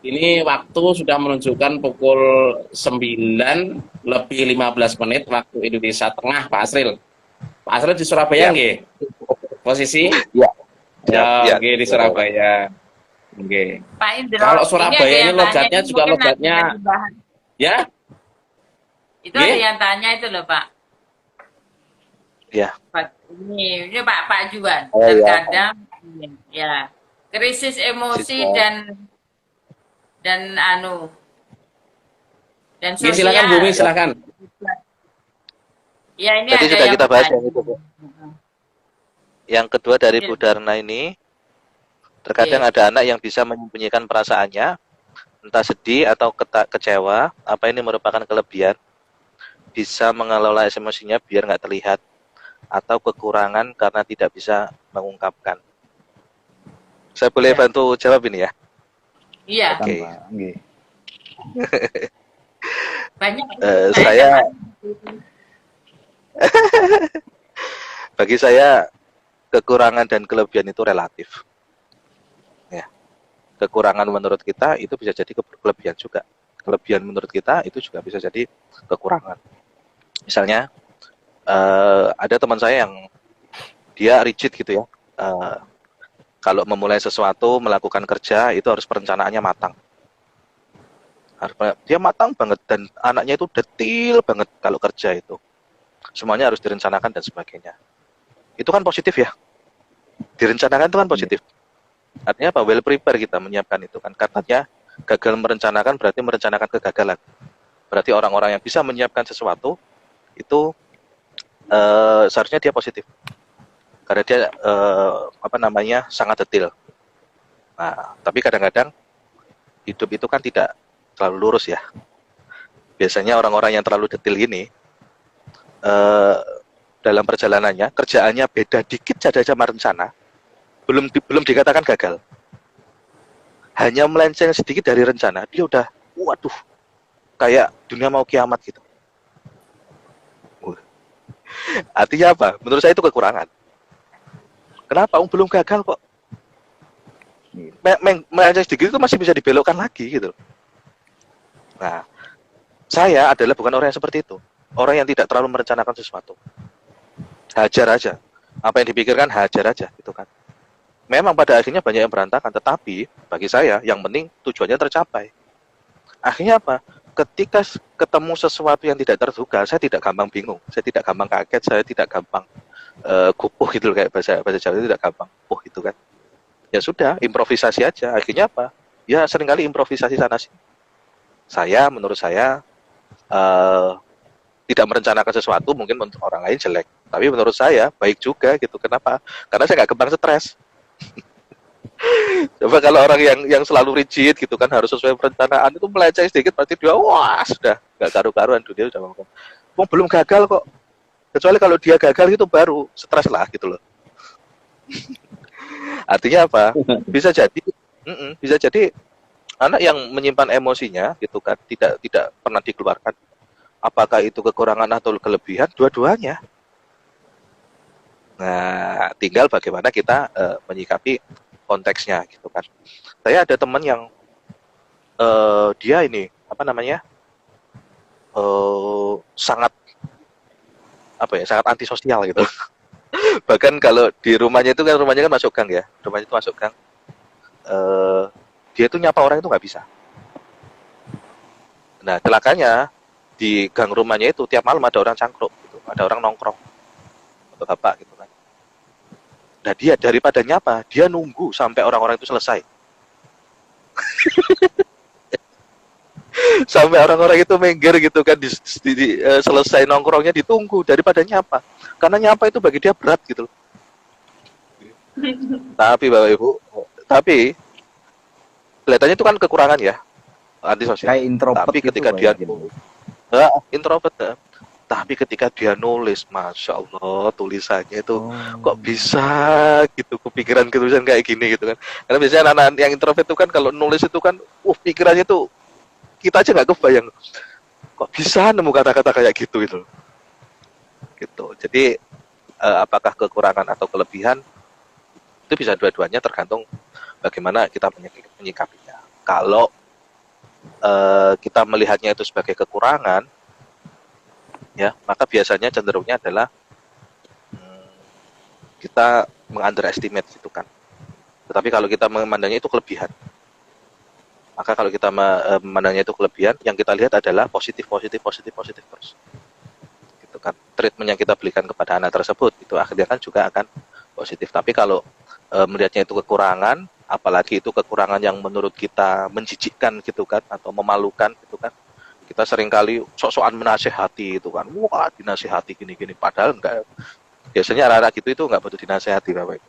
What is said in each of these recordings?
Ini waktu sudah menunjukkan pukul 9 lebih 15 menit waktu Indonesia Tengah, Pak Asril. Pak Asril di Surabaya Ya, nggih? Posisi? ya, siap, Ya, ya. oke di Surabaya. Oke. Pak Indro, Kalau ini ada Surabaya ini yang tanya, logatnya ini juga mungkin nanti logatnya dibahas. ya, Itu ada nggih? yang tanya itu loh Pak. Ya, Ini Pak Juan. oh ya, Terkadang ya krisis emosi siswa. dan anu dan Nggih, silakan Bumi, sosial. Ya, silakan. Ya ini tadi ada sudah yang kita bahas bertanya. yang itu, Bu. Yang kedua dari Bu Darna ini, terkadang Oke. ada anak yang bisa menyembunyikan perasaannya, entah sedih atau kecewa. Apa ini merupakan kelebihan? Bisa mengelola emosinya biar nggak terlihat, atau kekurangan karena tidak bisa mengungkapkan. Saya boleh Ya. bantu jawab ini ya? Iya. Oke. Banyak. Saya, bagi saya kekurangan dan kelebihan itu relatif. Ya, kekurangan menurut kita itu bisa jadi kelebihan juga. Kelebihan menurut kita itu juga bisa jadi kekurangan. Misalnya ada teman saya yang dia rigid gitu ya. Kalau memulai sesuatu, melakukan kerja itu harus perencanaannya matang. Dia matang banget dan anaknya itu detail banget kalau kerja itu. Semuanya harus direncanakan dan sebagainya. Itu kan positif ya. Direncanakan itu kan positif. Artinya apa? Well prepare kita menyiapkan itu kan. Katanya gagal merencanakan berarti merencanakan kegagalan. Berarti orang-orang yang bisa menyiapkan sesuatu itu seharusnya dia positif. Karena dia sangat detail. Nah, tapi kadang-kadang hidup itu kan tidak terlalu lurus ya. Biasanya orang-orang yang terlalu detail ini dalam perjalanannya kerjaannya beda dikit saja sama rencana, belum dikatakan gagal. Hanya melenceng sedikit dari rencana, dia udah waduh kayak dunia mau kiamat gitu. Artinya apa? Menurut saya itu kekurangan. Kenapa? Belum gagal kok. Melenceng sedikit itu masih bisa dibelokkan lagi gitu. Nah, saya adalah bukan orang yang seperti itu. Orang yang tidak terlalu merencanakan sesuatu. Hajar aja. Apa yang dipikirkan hajar aja gitu kan. Memang pada akhirnya banyak yang berantakan, tetapi bagi saya yang penting tujuannya tercapai. Akhirnya apa? Ketika ketemu sesuatu yang tidak terduga, saya tidak gampang bingung, saya tidak gampang kaget, saya tidak gampang gupuh gitu kayak bahasa Jawa itu tidak gampang gupuh gitu kan. Ya sudah, improvisasi aja. Akhirnya apa? Ya seringkali improvisasi sana sini. Menurut saya tidak merencanakan sesuatu mungkin untuk orang lain jelek, tapi menurut saya baik juga gitu. Kenapa? Karena saya nggak gampang stres. Coba kalau orang yang selalu rigid gitu kan harus sesuai perencanaan, itu melenceng sedikit berarti dia wah sudah nggak karu-karuan, dunia sudah ngomong. Belum gagal kok. Kecuali kalau dia gagal itu baru stres lah gitu loh. Artinya apa? Bisa jadi anak yang menyimpan emosinya gitu kan tidak pernah dikeluarkan. Apakah itu kekurangan atau kelebihan? Dua-duanya. Nah, tinggal bagaimana kita menyikapi konteksnya gitu kan. Saya ada teman yang dia ini sangat sangat antisosial gitu. Bahkan kalau di rumahnya kan masuk gang ya, rumahnya itu masuk gang. Dia itu nyapa orang itu nggak bisa. Nah, celakanya di gang rumahnya itu tiap malam ada orang cangkruk gitu, ada orang nongkrong atau bapak gitu kan. Nah, dia daripada nyapa, dia nunggu sampai orang-orang itu selesai. Sampai orang-orang itu minggir gitu kan, selesai nongkrongnya ditunggu daripada nyapa. Karena nyapa itu bagi dia berat gitu. Tapi Bapak Ibu, tapi kelihatannya itu kan kekurangan ya, antisosial. Kayak introvert tapi gitu, ketika Pak, dia ya, introvert, tapi ketika dia nulis, masya Allah tulisannya itu kok bisa gitu, kepikiran tulisan kayak gini gitu kan. Karena biasanya anak-anak yang introvert itu kan kalau nulis itu kan, pikirannya tuh kita aja nggak kebayang kok bisa nemu kata-kata kayak gitu gitu. Jadi apakah kekurangan atau kelebihan itu bisa dua-duanya, tergantung bagaimana kita menyikapinya. Kalau kita melihatnya itu sebagai kekurangan, ya, maka biasanya cenderungnya adalah kita meng-underestimate gitu kan. Tetapi kalau kita memandangnya itu kelebihan, maka kalau kita memandangnya itu kelebihan, yang kita lihat adalah positif terus. Gitu kan. Treatment yang kita berikan kepada anak tersebut itu akhirnya kan juga akan positif. Tapi kalau melihatnya itu kekurangan, apalagi itu kekurangan yang menurut kita menjijikkan gitu kan, atau memalukan gitu kan, kita seringkali sok-sokan menasehati itu kan, wah dinasehati gini-gini, padahal enggak. Biasanya anak-anak gitu itu enggak butuh dinasehati Bapak.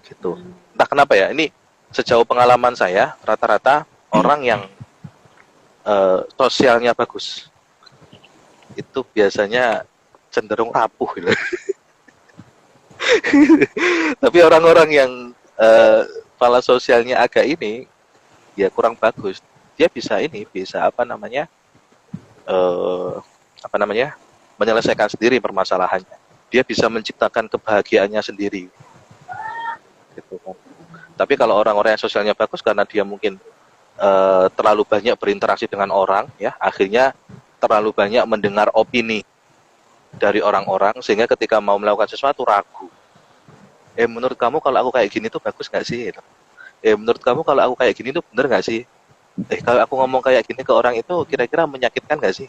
Gitu. Entah kenapa ya, ini sejauh pengalaman saya, rata-rata orang yang sosialnya bagus itu biasanya cenderung rapuh gitu. Tapi orang-orang yang kepala sosialnya agak ini, ya kurang bagus. Dia bisa menyelesaikan sendiri permasalahannya. Dia bisa menciptakan kebahagiaannya sendiri. Gitu kan. Tapi kalau orang-orang yang sosialnya bagus karena dia mungkin terlalu banyak berinteraksi dengan orang, ya akhirnya terlalu banyak mendengar opini dari orang-orang sehingga ketika mau melakukan sesuatu ragu. Menurut kamu kalau aku kayak gini tuh bagus nggak sih? Menurut kamu kalau aku kayak gini tuh bener nggak sih? Kalau aku ngomong kayak gini ke orang itu kira-kira menyakitkan nggak sih?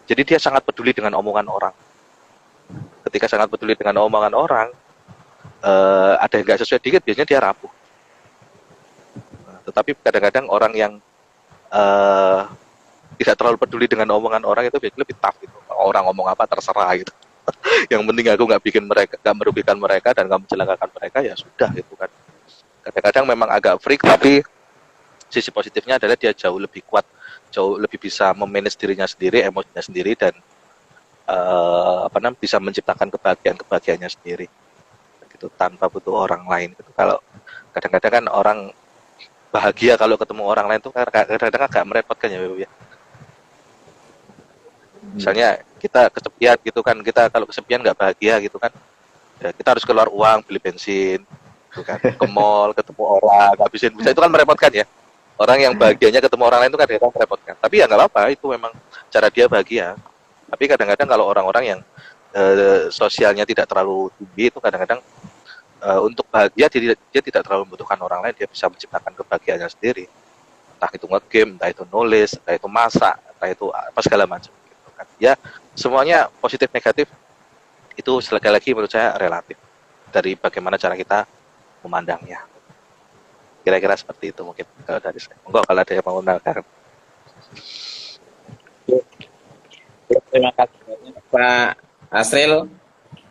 Jadi dia sangat peduli dengan omongan orang. Ketika sangat peduli dengan omongan orang, ada yang nggak sesuai dikit biasanya dia rapuh. Tetapi kadang-kadang orang yang tidak terlalu peduli dengan omongan orang itu biasanya lebih tough gitu. Orang ngomong apa terserah gitu. Yang penting aku nggak merugikan mereka dan nggak mencelakakan mereka, ya sudah gitu kan. Kadang-kadang memang agak freak, tapi sisi positifnya adalah dia jauh lebih kuat, jauh lebih bisa memanage dirinya sendiri, emosinya sendiri, dan bisa menciptakan kebahagiaannya sendiri gitu tanpa butuh orang lain gitu. Kalau kadang-kadang kan orang bahagia kalau ketemu orang lain tuh kadang-kadang agak merepotkan ya Bu ya. Misalnya kita kesepian gitu kan, kita kalau kesepian nggak bahagia gitu kan, ya kita harus keluar uang beli bensin gitu kan, ke mall ketemu orang habisin, bisa, itu kan merepotkan ya. Orang yang bahagianya ketemu orang lain itu kan merepotkan, tapi ya nggak apa-apa, itu memang cara dia bahagia. Tapi kadang-kadang kalau orang-orang yang sosialnya tidak terlalu tinggi itu kadang-kadang untuk bahagia dia tidak terlalu membutuhkan orang lain, dia bisa menciptakan kebahagiaannya sendiri, entah itu nge-game, entah itu nulis, entah itu masak, entah itu apa segala macam gitu kan. Ya semuanya positif negatif itu sekali lagi menurut saya relatif dari bagaimana cara kita memandangnya. Kira-kira seperti itu mungkin kalau dari saya. Enggak, kalau ada yang mau menanggapi. Terima kasih Pak Asril.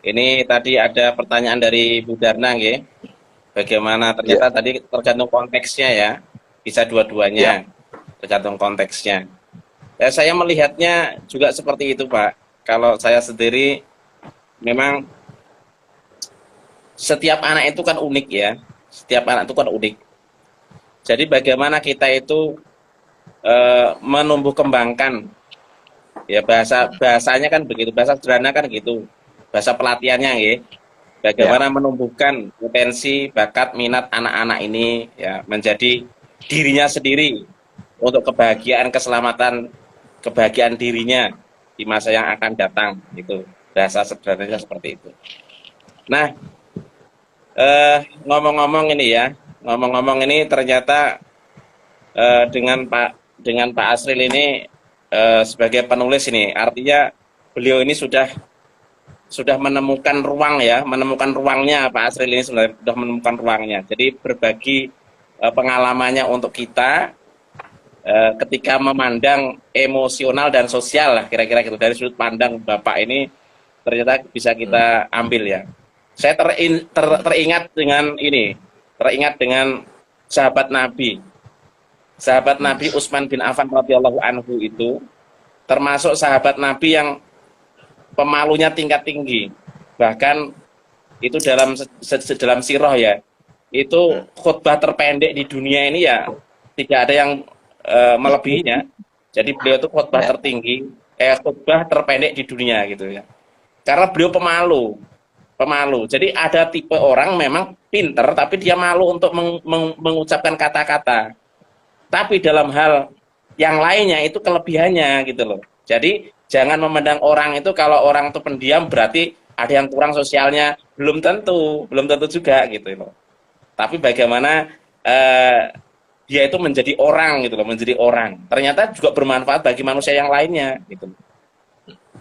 Ini tadi ada pertanyaan dari Bu Darna, ya. Bagaimana ternyata tadi tergantung konteksnya ya, bisa dua-duanya, tergantung konteksnya. Ya, saya melihatnya juga seperti itu Pak. Kalau saya sendiri memang setiap anak itu kan unik ya, setiap anak itu kan unik. Jadi bagaimana kita itu menumbuh kembangkan, ya bahasanya kan begitu, bahasa sederhana kan gitu, bahasa pelatihannya ya. Bagaimana menumbuhkan potensi, bakat, minat anak-anak ini ya menjadi dirinya sendiri untuk kebahagiaan, keselamatan, kebahagiaan dirinya di masa yang akan datang, itu bahasa sederhananya seperti itu. Nah, ngomong-ngomong ini ternyata dengan Pak Asril ini sebagai penulis ini, artinya beliau ini sudah menemukan ruang ya, menemukan ruangnya. Pak Asril ini sudah menemukan ruangnya. Jadi berbagi pengalamannya untuk kita ketika memandang emosional dan sosial lah, kira-kira gitu, dari sudut pandang Bapak ini ternyata bisa kita ambil ya. Saya teringat dengan sahabat Nabi Utsman bin Affan radhiyallahu anhu, itu termasuk sahabat Nabi yang pemalunya tingkat tinggi. Bahkan itu dalam sirah ya, itu khutbah terpendek di dunia ini ya tidak ada yang melebihinya. Jadi beliau itu khutbah khutbah terpendek di dunia gitu ya. Karena beliau pemalu. Jadi ada tipe orang memang pinter tapi dia malu untuk mengucapkan kata-kata. tapi dalam hal yang lainnya itu kelebihannya gitu loh. Jadi jangan memandang orang itu kalau orang itu pendiam berarti ada yang kurang sosialnya, belum tentu juga gitu loh. Tapi bagaimana dia itu menjadi orang gitu loh, menjadi orang. Ternyata juga bermanfaat bagi manusia yang lainnya gitu.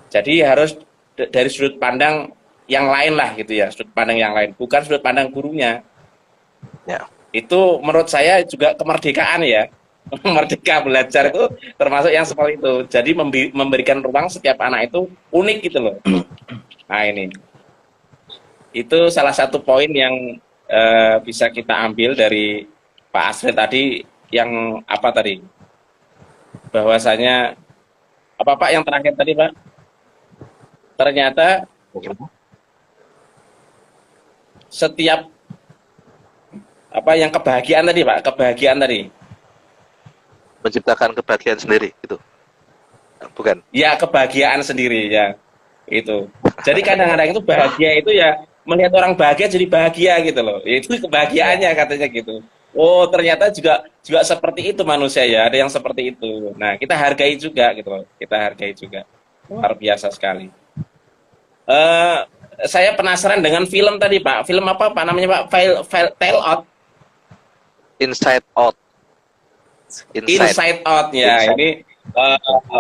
Jadi harus dari sudut pandang yang lain lah gitu ya, sudut pandang yang lain, bukan sudut pandang gurunya. Ya. Itu menurut saya juga kemerdekaan ya. Merdeka belajar itu termasuk yang seperti itu. Jadi memberikan ruang setiap anak itu unik gitu loh. Nah ini, itu salah satu poin yang bisa kita ambil dari Pak Asri tadi, yang apa tadi? Bahwasanya apa Pak yang terakhir tadi Pak? Ternyata setiap apa yang kebahagiaan tadi Pak, kebahagiaan tadi. Menciptakan kebahagiaan sendiri gitu. Bukan. Ya, kebahagiaan sendiri ya. Itu. Jadi kadang-kadang itu bahagia itu ya melihat orang bahagia jadi bahagia gitu loh. Itu kebahagiaannya katanya gitu. Oh, ternyata juga seperti itu manusia ya, ada yang seperti itu. Nah, kita hargai juga gitu loh. Kita hargai juga. Luar biasa sekali. Saya penasaran dengan film tadi, Pak. Film apa Pak namanya Pak? Tale Out. Inside Out. Inside Out ya. Inside. Ini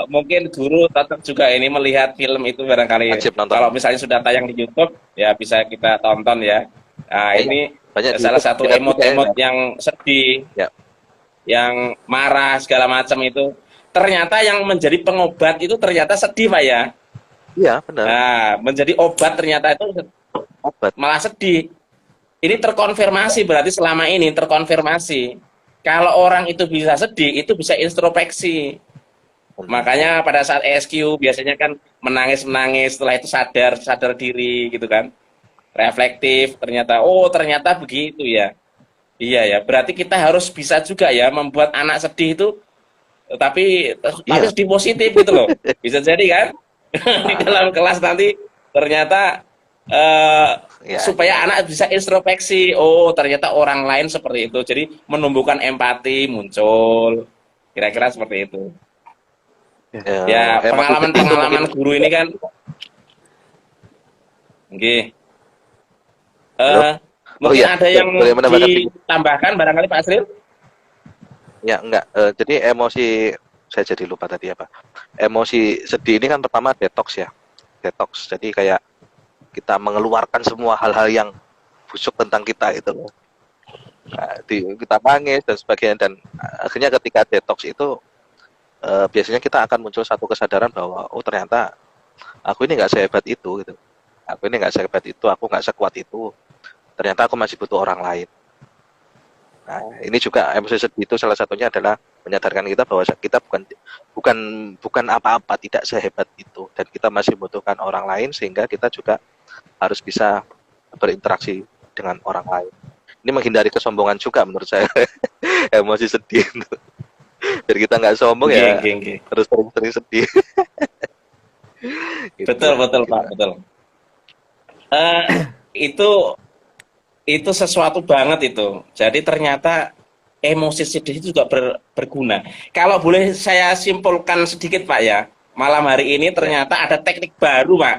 mungkin guru tetap juga ini melihat film itu barangkali. Wajib nonton. Kalau misalnya sudah tayang di YouTube ya bisa kita tonton ya. Nah, ini banyak salah satu emot-emot yang sedih, ya, yang marah segala macam itu. Ternyata yang menjadi pengobat itu ternyata sedih Pak ya. Iya, benar. Nah, menjadi obat ternyata itu Obat. malah sedih. Ini terkonfirmasi, berarti selama ini terkonfirmasi. Kalau orang itu bisa sedih, itu bisa introspeksi. Makanya pada saat ESQ biasanya kan menangis-menangis, setelah itu sadar diri gitu kan. Reflektif, ternyata begitu ya. Iya ya, berarti kita harus bisa juga ya membuat anak sedih itu tapi sedih positif gitu loh. Bisa jadi kan? Di dalam kelas nanti ternyata supaya anak bisa introspeksi, oh ternyata orang lain seperti itu, jadi menumbuhkan empati muncul, kira-kira seperti itu ya. Pengalaman guru ini kan mungkin ada yang ditambahkan barangkali Pak Asril? Ya enggak, jadi emosi, saya jadi lupa tadi apa, emosi sedih ini kan pertama detox ya, detox, jadi kayak kita mengeluarkan semua hal-hal yang busuk tentang kita gitu loh. Nah, kita nangis dan sebagainya, dan akhirnya ketika detox itu biasanya kita akan muncul satu kesadaran bahwa oh ternyata aku ini nggak sehebat itu gitu. Aku ini nggak sehebat itu, aku nggak sekuat itu. Ternyata aku masih butuh orang lain. Nah, ini juga emosi sedih itu salah satunya adalah menyadarkan kita bahwa kita bukan apa-apa, tidak sehebat itu, dan kita masih membutuhkan orang lain, sehingga kita juga harus bisa berinteraksi dengan orang lain. Ini menghindari kesombongan juga menurut saya. Emosi sedih itu. Biar kita nggak sombong ya, terus sering sedih. Gitu. Betul Pak, betul. Itu sesuatu banget itu. Jadi ternyata emosi sedih itu juga berguna. Kalau boleh saya simpulkan sedikit Pak ya, malam hari ini ternyata ada teknik baru Pak.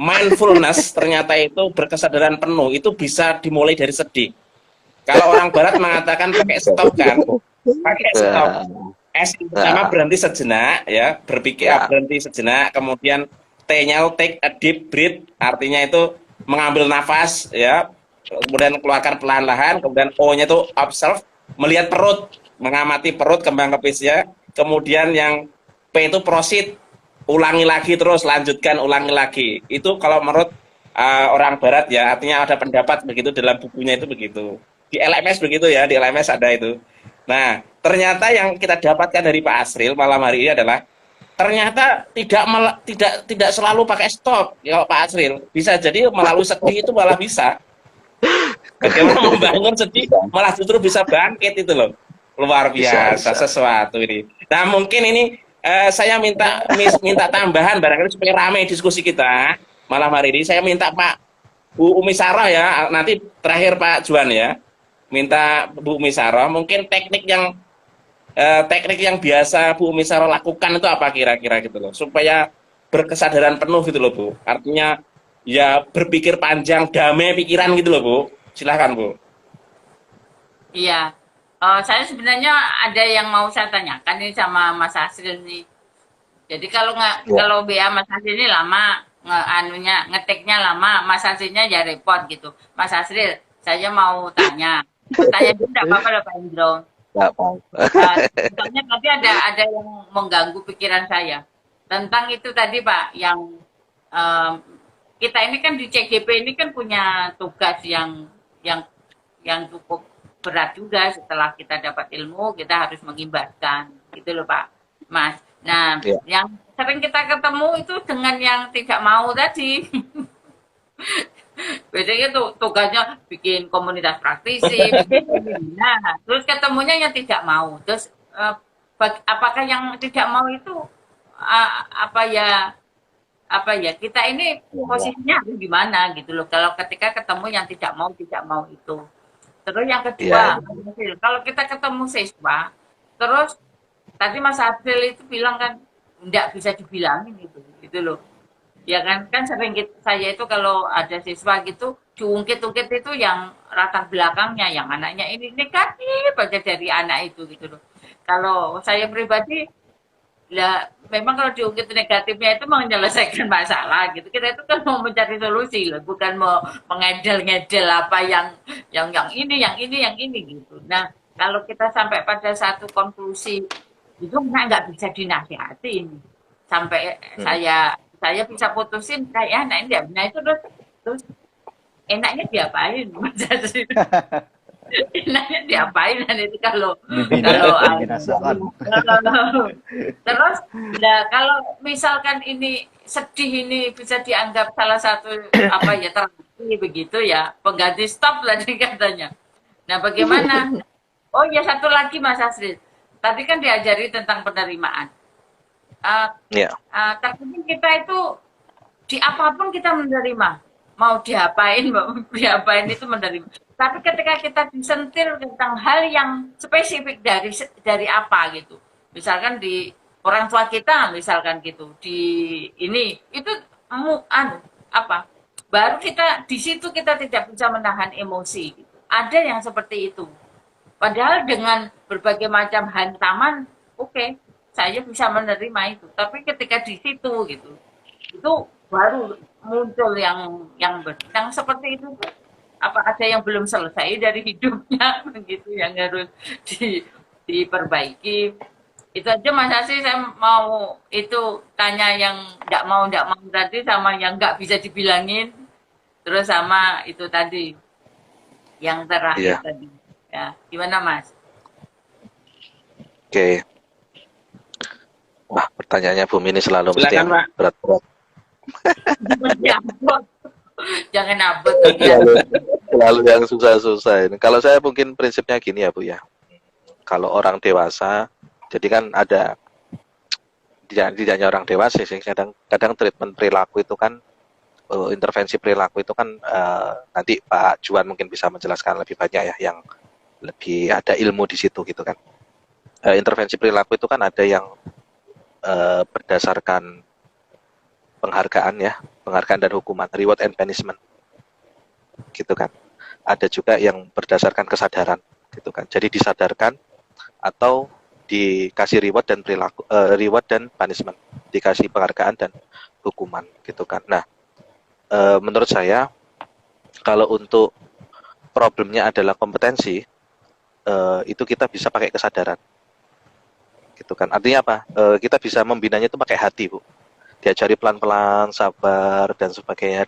Mindfulness ternyata itu berkesadaran penuh, itu bisa dimulai dari sedih. Kalau orang barat mengatakan pakai stop kan, pakai stop. S pertama berhenti sejenak ya, berpikir berhenti sejenak, kemudian T-nya take a deep breath, artinya itu mengambil nafas ya, kemudian keluarkan perlahan-lahan, kemudian O-nya itu observe, melihat perut, mengamati perut, kembang kepisnya, kemudian yang P itu proceed, ulangi lagi terus, lanjutkan, ulangi lagi. Itu kalau menurut orang barat ya, artinya ada pendapat begitu dalam bukunya itu begitu. Di LMS begitu ya, di LMS ada itu. Nah, ternyata yang kita dapatkan dari Pak Asril malam hari ini adalah ternyata tidak selalu pakai stop ya Pak Asril. Bisa jadi melalui sedih itu malah bisa. Bagaimana membangun sedih malah justru bisa bangkit itu loh. Luar biasa sesuatu ini. Nah, mungkin ini saya minta tambahan barangkali supaya ramai diskusi kita malam hari ini. Saya minta Pak Bu Umi Sarah ya, nanti terakhir Pak Juan ya. Minta Bu Umi Sarah mungkin teknik yang teknik yang biasa Bu Misaro lakukan itu apa kira-kira gitu loh, supaya berkesadaran penuh gitu loh Bu. Artinya ya berpikir panjang, damai pikiran gitu loh Bu. Silahkan Bu. Iya. Saya sebenarnya ada yang mau saya tanyakan nih sama Mas Asril nih. Jadi kalau nggak Ya. kalau BA Mas Asril ini lama anunya ngetiknya lama, Mas Asrilnya ya repot gitu. Mas Asril, saya mau tanya. Tanya dulu nggak apa-apa lah Pak Indro. Nggak mau. Misalnya tadi ada yang mengganggu pikiran saya tentang itu tadi Pak, yang em, kita ini kan di CGP ini kan punya tugas yang yang cukup berat juga. Setelah kita dapat ilmu, kita harus mengibarkan, gitu loh Pak, Mas. Nah, Ya. yang sering kita ketemu itu dengan yang tidak mau tadi. Biasanya tuh tugasnya bikin komunitas praktisi, bikin ini. Nah, terus ketemunya yang tidak mau. Terus apakah yang tidak mau itu apa ya kita ini Ya. posisinya harus gimana gitu loh. Kalau ketika ketemu yang tidak mau itu. Terus yang Ya. kedua, kalau kita ketemu siswa, terus tadi Mas Adil itu bilang kan enggak bisa dibilangin gitu loh. Ya kan, kan sering saya itu kalau ada siswa gitu, diungkit-ungkit itu yang latar belakangnya, yang anaknya ini negatif aja dari anak itu gitu loh. Kalau saya pribadi, ya memang kalau diungkit negatifnya itu menyelesaikan masalah gitu. Kita itu kan mau mencari solusi loh, bukan mau mengedel-ngedel apa yang ini gitu. Nah, kalau kita sampai pada satu konklusi itu nggak bisa dinasihati ini. Sampai Hmm. saya bisa putusin kayak anak ini, nah itu terus enaknya diapain Mas Azri? Enaknya diapain nanti kalau kalau Dibinasakan. terus nah kalau misalkan ini sedih ini bisa dianggap salah satu apa ya terapi begitu ya, pengganti stop tadi katanya. Nah bagaimana? Oh ya satu lagi Mas Asri, tadi kan diajari tentang penerimaan. Ya. Terkadang kita itu di apapun kita menerima, mau diapain mau diapain itu menerima, tapi ketika kita disentil tentang hal yang spesifik dari apa gitu, misalkan di orang tua kita misalkan gitu di ini itu apa baru kita di situ kita tidak bisa menahan emosi gitu. Ada yang seperti itu, padahal dengan berbagai macam hantaman oke, saya bisa menerima itu, tapi ketika di situ gitu itu baru muncul yang seperti itu tuh, apa ada yang belum selesai dari hidupnya begitu yang harus diperbaiki. Itu aja Mas Asi, saya mau itu tanya yang nggak mau tadi sama yang nggak bisa dibilangin, terus sama itu tadi yang terakhir Iya. tadi ya gimana Mas? Oke. Wah, pertanyaannya Bu Mini selalu mesti Silakan yang Pak. berat-berat. Jangan abot ya. Selalu yang susah-susah ini. Kalau saya mungkin prinsipnya gini ya Bu ya. Kalau orang dewasa, jadi kan ada tidak hanya orang dewasa sih, kadang treatment perilaku itu kan intervensi perilaku itu kan nanti Pak Juan mungkin bisa menjelaskan lebih banyak ya, yang lebih ada ilmu di situ gitu kan. Intervensi perilaku itu kan ada yang berdasarkan penghargaan dan hukuman, reward and punishment, gitu kan. Ada juga yang berdasarkan kesadaran, gitu kan. Jadi disadarkan atau dikasih reward dan punishment, dikasih penghargaan dan hukuman, gitu kan. Nah, menurut saya kalau untuk problemnya adalah kompetensi, itu kita bisa pakai kesadaran, gitu kan. Artinya apa? Kita bisa membinanya itu pakai hati, Bu. Diajari pelan-pelan, sabar dan sebagainya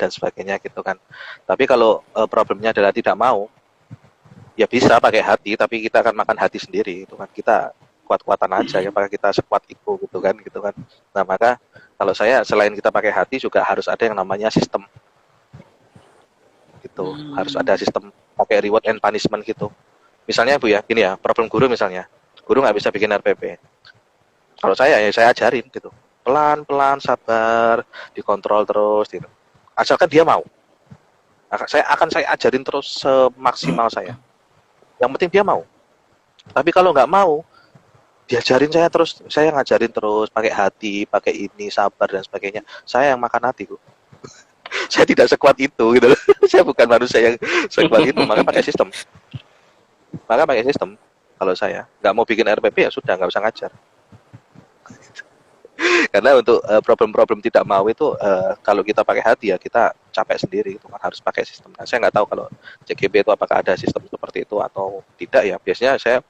gitu kan. Tapi kalau problemnya adalah tidak mau, ya bisa pakai hati, tapi kita akan makan hati sendiri, itu kan. Kita kuat-kuatan aja ya, apakah kita sekuat itu gitu kan. Nah, maka kalau saya selain kita pakai hati juga harus ada yang namanya sistem. Gitu. Harus ada sistem pakai reward and punishment gitu. Misalnya Bu ya, gini ya, problem guru misalnya. Guru nggak bisa bikin RPP. Kalau saya ajarin gitu. Pelan-pelan, sabar, dikontrol terus gitu. Asalkan dia mau. Saya ajarin terus semaksimal saya. Yang penting dia mau. Tapi kalau nggak mau, diajarin saya terus, saya ngajarin terus pakai hati, pakai ini, sabar dan sebagainya. Saya yang makan hati kok. Saya tidak sekuat itu gitu loh. Saya bukan manusia yang sekuat itu, maka pakai sistem. Maka pakai sistem. Kalau saya nggak mau bikin RPP ya sudah nggak usah ngajar. Karena untuk problem-problem tidak mau itu kalau kita pakai hati ya kita capek sendiri itu kan harus pakai sistem. Nah, saya nggak tahu kalau CGP itu apakah ada sistem seperti itu atau tidak ya. Biasanya saya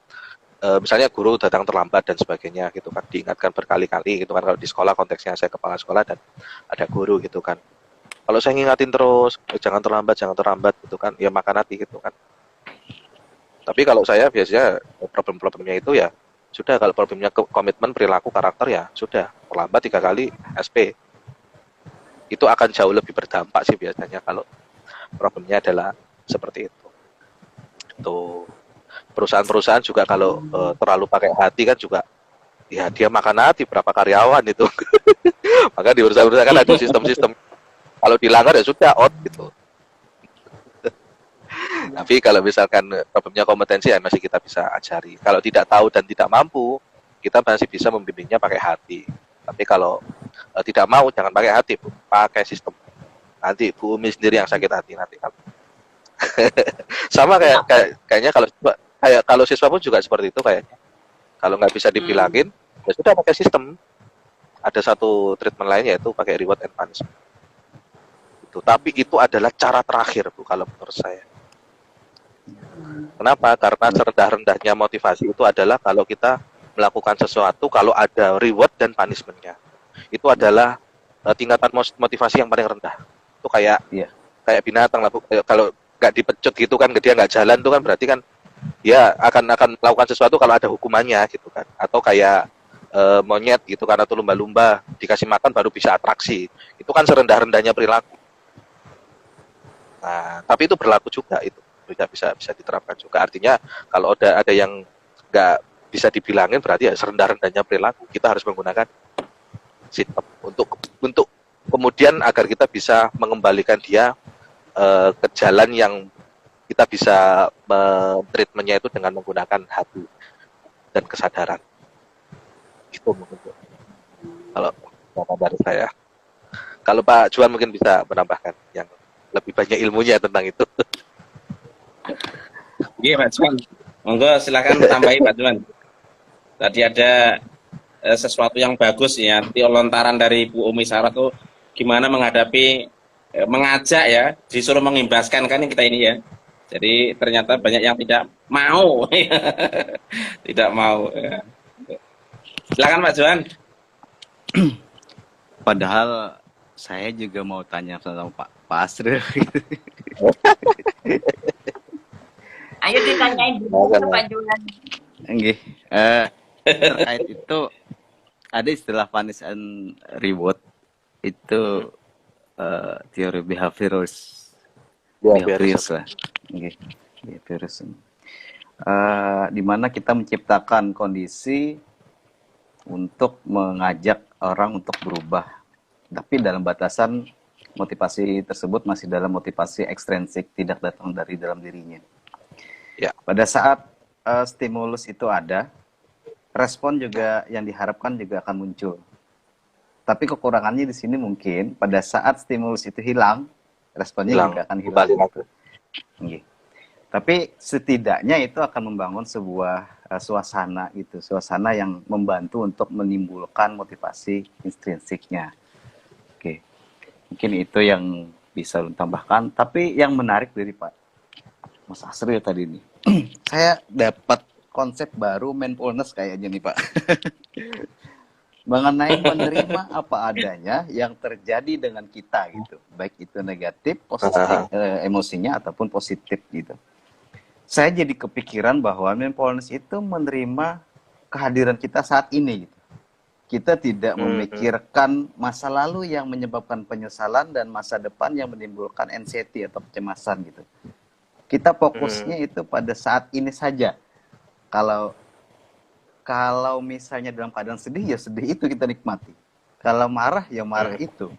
misalnya guru datang terlambat dan sebagainya gitu kan diingatkan berkali-kali gitu kan kalau di sekolah konteksnya saya kepala sekolah dan ada guru gitu kan. Kalau saya ngingatin terus jangan terlambat gitu kan ya makan hati gitu kan. Tapi kalau saya biasanya problem-problemnya itu ya sudah kalau problemnya komitmen perilaku karakter ya sudah terlambat 3 kali SP itu akan jauh lebih berdampak sih biasanya kalau problemnya adalah seperti itu. Tuh perusahaan-perusahaan juga kalau terlalu pakai hati kan juga ya dia makan hati berapa karyawan itu. Maka di perusahaan-perusahaan kan ada sistem-sistem kalau dilanggar ya sudah out gitu. Tapi kalau misalkan problemnya kompetensi ya masih kita bisa ajari. Kalau tidak tahu dan tidak mampu, kita masih bisa membimbingnya pakai hati. Tapi kalau tidak mau jangan pakai hati, Bu. Pakai sistem. Nanti Bu Umi sendiri yang sakit hati nanti kalau. Sama kayaknya kalau siswa pun juga seperti itu kayaknya. Kalau nggak bisa dibilangin, ya sudah pakai sistem. Ada satu treatment lain yaitu pakai reward and punishment. Itu. Tapi itu adalah cara terakhir, Bu, kalau menurut saya. Kenapa? Karena serendah-rendahnya motivasi itu adalah kalau kita melakukan sesuatu kalau ada reward dan punishment-nya. Itu adalah tingkatan motivasi yang paling rendah. Itu kayak binatang lah. Kalau nggak dipecut gitu kan, dia nggak jalan tuh kan berarti kan dia akan melakukan sesuatu kalau ada hukumannya gitu kan. Atau kayak monyet gitu kan atau lumba-lumba dikasih makan baru bisa atraksi. Itu kan serendah-rendahnya perilaku. Nah, tapi itu berlaku juga itu. Bisa diterapkan juga. Artinya kalau ada yang nggak bisa dibilangin berarti ya serendah-rendahnya perilaku. Kita harus menggunakan sistem untuk kemudian agar kita bisa mengembalikan dia ke jalan yang kita bisa treatmentnya itu dengan menggunakan hati dan kesadaran. Itu mungkin kalau dari saya. Kalau Pak Juan mungkin bisa menambahkan yang lebih banyak ilmunya tentang itu. Iya Pak Juan, monggo silakan tambahi Pak Juan. Tadi ada sesuatu yang bagus ya, nanti lontaran dari Bu Umi Sarah tuh gimana menghadapi mengajak ya, disuruh mengimbaskan kan kita ini ya. Jadi ternyata banyak yang tidak mau, tidak mau. Silakan Pak Juan. Padahal saya juga mau tanya tentang Pak Asril. Ayo ditanyain dulu ke Pak Juan. Nggih. Terkait itu ada istilah punish and reward itu teori behaviorist lah. Nggih. Behaviorist. Di mana kita menciptakan kondisi untuk mengajak orang untuk berubah. Tapi dalam batasan motivasi tersebut masih dalam motivasi ekstrinsik, tidak datang dari dalam dirinya. Ya. Pada saat stimulus itu ada, respon juga yang diharapkan juga akan muncul. Tapi kekurangannya di sini mungkin pada saat stimulus itu hilang, responnya juga akan hilang. Okay. Tapi setidaknya itu akan membangun sebuah suasana gitu, suasana yang membantu untuk menimbulkan motivasi intrinsiknya. Oke, mungkin itu yang bisa ditambahkan. Tapi yang menarik dari Pak Mas Asril tadi nih, saya dapat konsep baru mindfulness kayaknya nih Pak. Mengenai menerima apa adanya yang terjadi dengan kita gitu, baik itu negatif, positif, emosinya ataupun positif gitu. Saya jadi kepikiran bahwa mindfulness itu menerima kehadiran kita saat ini gitu. Kita tidak memikirkan masa lalu yang menyebabkan penyesalan dan masa depan yang menimbulkan anxiety atau kecemasan gitu. Kita fokusnya itu pada saat ini saja. Kalau misalnya dalam keadaan sedih, ya sedih itu kita nikmati. Kalau marah, ya marah itu.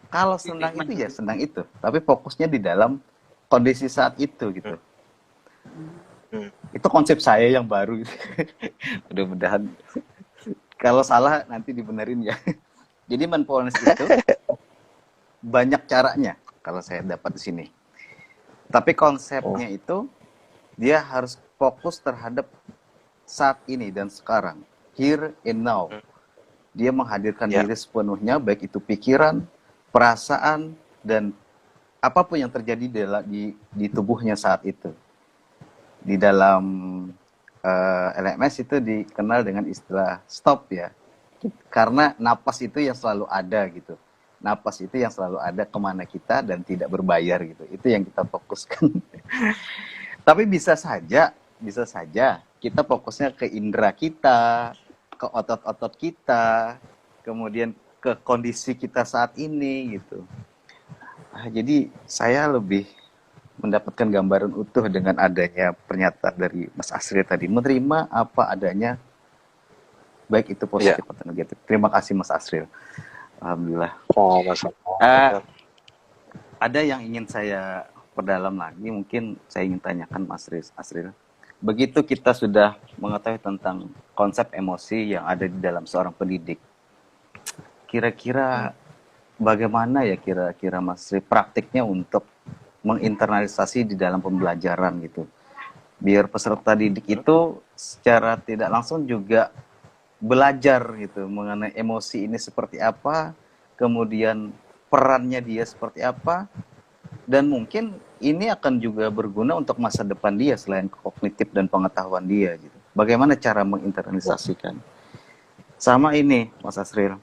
Kalau senang itu, ya senang itu. Tapi fokusnya di dalam kondisi saat itu gitu. Itu konsep saya yang baru. Mudah-mudahan Kalau salah nanti dibenerin ya. Jadi mindfulness itu banyak caranya kalau saya dapat di sini. Tapi konsepnya itu dia harus fokus terhadap saat ini dan sekarang, here and now. Dia menghadirkan diri sepenuhnya, baik itu pikiran, perasaan, dan apapun yang terjadi di tubuhnya saat itu. Di dalam LMS itu dikenal dengan istilah stop ya. Karena napas itu yang selalu ada gitu. Napas itu yang selalu ada kemana kita dan tidak berbayar gitu. Itu yang kita fokuskan. Tapi bisa saja kita fokusnya ke indera kita, ke otot-otot kita, kemudian ke kondisi kita saat ini gitu. Jadi saya lebih mendapatkan gambaran utuh dengan adanya pernyataan dari Mas Asril tadi, menerima apa adanya, baik itu positif atau negatif. Terima kasih Mas Asril. Alhamdulillah. Ada yang ingin saya perdalam lagi, mungkin saya ingin tanyakan Mas Asril. Begitu kita sudah mengetahui tentang konsep emosi yang ada di dalam seorang pendidik, kira-kira bagaimana ya kira-kira Mas Asril praktiknya untuk menginternalisasi di dalam pembelajaran gitu, biar peserta didik itu secara tidak langsung juga belajar gitu mengenai emosi ini seperti apa, kemudian perannya dia seperti apa, dan mungkin ini akan juga berguna untuk masa depan dia selain kognitif dan pengetahuan dia gitu. Bagaimana cara menginternalisasikan? Sama ini Mas Asril.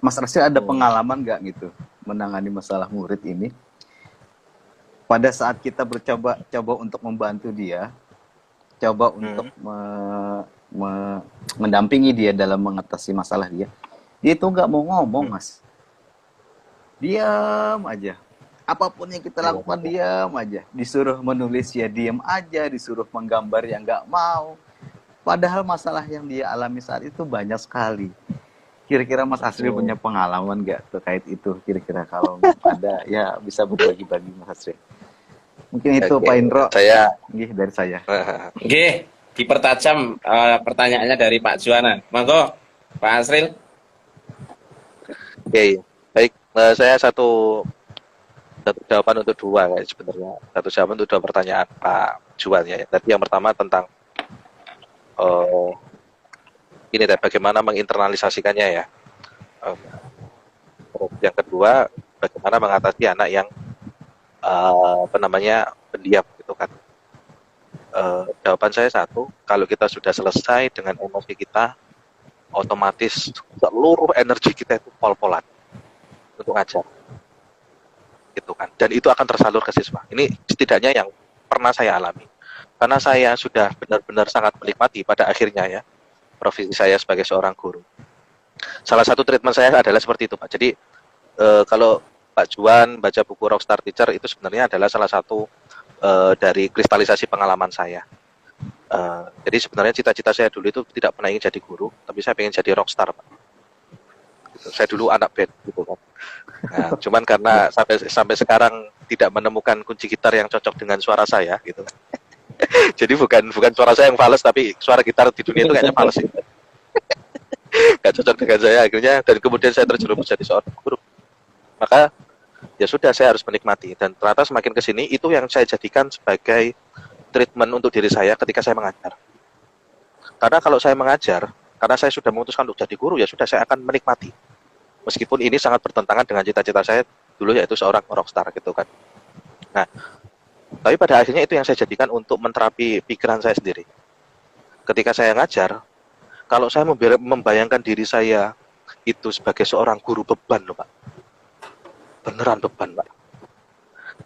Mas Asril ada pengalaman nggak gitu menangani masalah murid ini? Pada saat kita coba untuk membantu dia, coba untuk mendampingi dia dalam mengatasi masalah dia itu nggak mau ngomong Mas, diam aja, apapun yang kita lakukan diam aja, disuruh menulis ya diam aja, disuruh menggambar ya nggak mau, padahal masalah yang dia alami saat itu banyak sekali. Kira-kira Mas Asril punya pengalaman nggak terkait itu? Kira-kira kalau ada ya bisa berbagi-bagi Mas Asril. Mungkin itu Pak Indro. Dari saya. Oke, dipertajam pertanyaannya dari Pak Juwana. Monggo, Pak Asril. Oke, baik. Saya satu jawaban untuk dua guys sebenarnya. Satu jawaban untuk dua pertanyaan Pak Juwan ya. Tadi yang pertama tentang ini bagaimana menginternalisasikannya ya. Yang kedua, bagaimana mengatasi anak yang pendiam gitu kan. Jawaban saya satu, kalau kita sudah selesai dengan emosi kita, otomatis seluruh energi kita itu pol-polan untuk ngajar gitu kan, dan itu akan tersalur ke siswa. Ini setidaknya yang pernah saya alami, karena saya sudah benar-benar sangat menikmati pada akhirnya ya profesi saya sebagai seorang guru. Salah satu treatment saya adalah seperti itu Pak. Jadi kalau Pak Juwan baca buku Rockstar Teacher itu sebenarnya adalah salah satu dari kristalisasi pengalaman saya. Jadi sebenarnya cita-cita saya dulu itu tidak pernah ingin jadi guru, tapi saya ingin jadi rockstar, Pak. Gitu. Saya dulu anak band, gitu kan. Nah, cuman karena sampai sekarang tidak menemukan kunci gitar yang cocok dengan suara saya, gitu. Jadi bukan suara saya yang fals, tapi suara gitar di dunia itu kayaknya fals. Gitu. Gak cocok dengan saya akhirnya, dan kemudian saya terjerumus jadi seorang guru. Maka ya sudah, saya harus menikmati, dan ternyata semakin kesini itu yang saya jadikan sebagai treatment untuk diri saya ketika saya mengajar. Karena kalau saya mengajar, karena saya sudah memutuskan untuk jadi guru, ya sudah, saya akan menikmati. Meskipun ini sangat bertentangan dengan cita-cita saya dulu, yaitu seorang rockstar gitu kan. Nah, tapi pada akhirnya itu yang saya jadikan untuk menterapi pikiran saya sendiri. Ketika saya ngajar, kalau saya membayangkan diri saya itu sebagai seorang guru, beban loh Pak. Beneran beban Pak.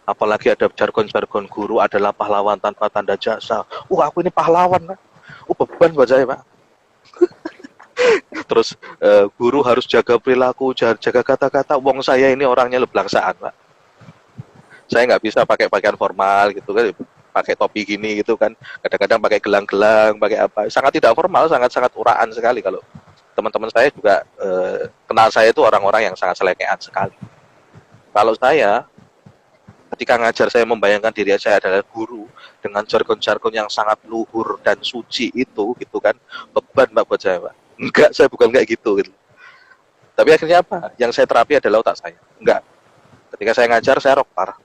Apalagi ada jargon-jargon guru adalah pahlawan tanpa tanda jasa. Aku ini pahlawan Pak. Beban buat saya Pak. Terus guru harus jaga perilaku, jaga kata-kata. Wong saya ini orangnya leblangsaan Pak. Saya nggak bisa pakai pakaian formal gitu kan, pakai topi gini gitu kan. Kadang-kadang pakai gelang-gelang, pakai apa. Sangat tidak formal, sangat-sangat uraan sekali. Kalau teman-teman saya juga kenal saya itu orang-orang yang sangat selekean sekali. Kalau saya, ketika ngajar, saya membayangkan diri saya adalah guru dengan jargon-jargon yang sangat luhur dan suci itu, gitu kan, beban Pak buat saya Pak. Enggak, saya bukan kayak gitu. Tapi akhirnya apa? Yang saya terapi adalah otak saya. Enggak. Ketika saya ngajar, saya rockstar.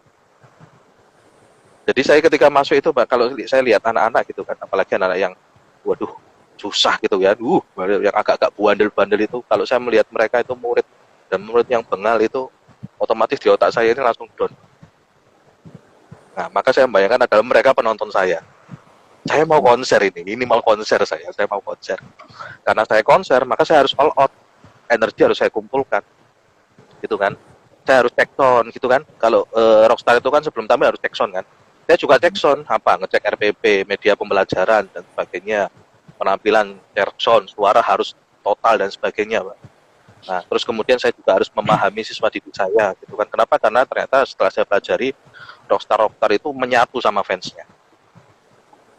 Jadi saya ketika masuk itu, Pak, kalau saya lihat anak-anak gitu kan, apalagi anak-anak yang, waduh, susah gitu ya, yang agak-agak bandel-bandel itu, kalau saya melihat mereka itu murid, dan murid yang bengal itu, otomatis di otak saya ini langsung down. Nah, maka saya membayangkan adalah mereka penonton saya. Saya mau konser ini mau konser saya mau konser. Karena saya konser, maka saya harus all out. Energi harus saya kumpulkan. Gitu kan. Saya harus take sound gitu kan. Kalau rockstar itu kan sebelum tampil harus take sound kan. Saya juga take sound, ngecek RPP, media pembelajaran dan sebagainya. Penampilan, take sound, suara harus total dan sebagainya, Pak. Nah, terus kemudian saya juga harus memahami siswa didik saya gitu kan. Kenapa? Karena ternyata setelah saya pelajari rockstar itu menyatu sama fansnya.